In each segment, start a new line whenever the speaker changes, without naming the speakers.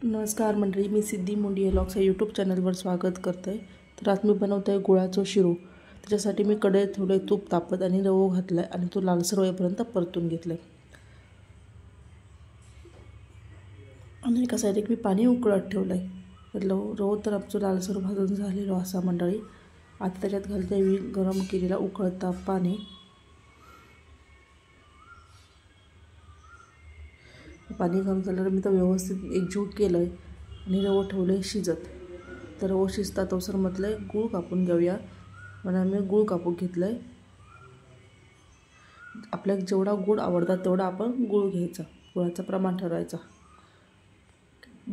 नमस्कार मंडळी, मी सिद्धी मुंडी व्लॉग्स या यूट्यूब चॅनलवर स्वागत करते. तर आज मी बनवत आहे गुळाचं शिरो. त्याच्यासाठी मी कढईत थोडे तूप तापत आणि रवा घातला आहे आणि तो लालसर होईपर्यंत परतून घेतला आहे. आणि एका साईड मी पाणी उकळत ठेवलं आहे. रवा तर आमचं लालसर भाजून झालेलं असा मंडळी. आता त्याच्यात घालते मी गरम केलेला उकळता पाणी. पाणी गरम झाल्यावर मी तर व्यवस्थित एकजीव केलं आहे आणि रवा ठेवलं आहे शिजत. तर रवा शिजता तोसर म्हटलं गूळ कापून घेऊया. म्हणून मी गूळ कापून घेतलं आहे. आपल्याला जेवढा गूळ आवडतात तेवढा आपण गूळ घ्यायचा, गुळाचं प्रमाण ठरवायचं.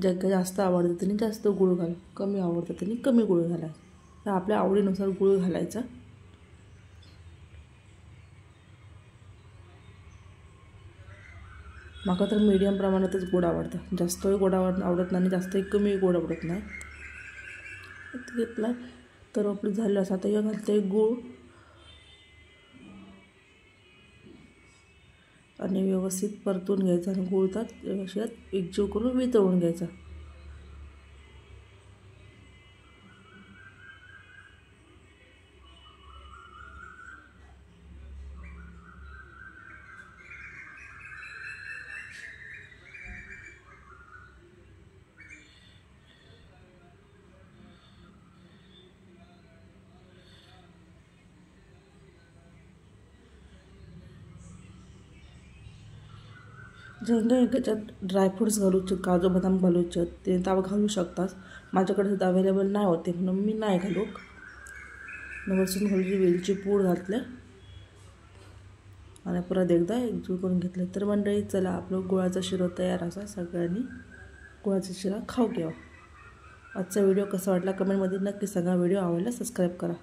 ज्याला जास्त आवडतं त्यांनी जास्त गूळ घाल, कमी आवडतं त्यांनी कमी गूळ घालायचा. तर आपल्या आवडीनुसार गूळ घालायचा. माका तर मीडियम प्रमाणातच गोड आवडतं. जास्तही गोड आवडत नाही, जास्तही कमी गोड आवडत नाही. घेतला तर आपलं झालं असं. आता हे घालते गूळ आणि व्यवस्थित परतून घ्यायचा आणि गूळ त्यात व्यवस्थित एकजीव करून वितळून घ्यायचा. ज्यांना याच्यात ड्रायफ्रूट्स घालूचे, काजू बदाम घालूचे ते ताव घालू शकतात. माझ्याकडे सुद्धा अवेलेबल नाही होते म्हणून मी नाही घालू. वरसून घालूची वेलची पूड घातले आणि परत एकदा एकजीव करून घेतलं. तर मंडळी चला, आपलं गुळाचा शिरा तयार असा. सगळ्यांनी गुळाचा शिरा खाऊ घ्यावा. आजचा व्हिडिओ कसा वाटला कमेंटमध्ये नक्की सांगा. व्हिडिओ आवडला सबस्क्राईब करा.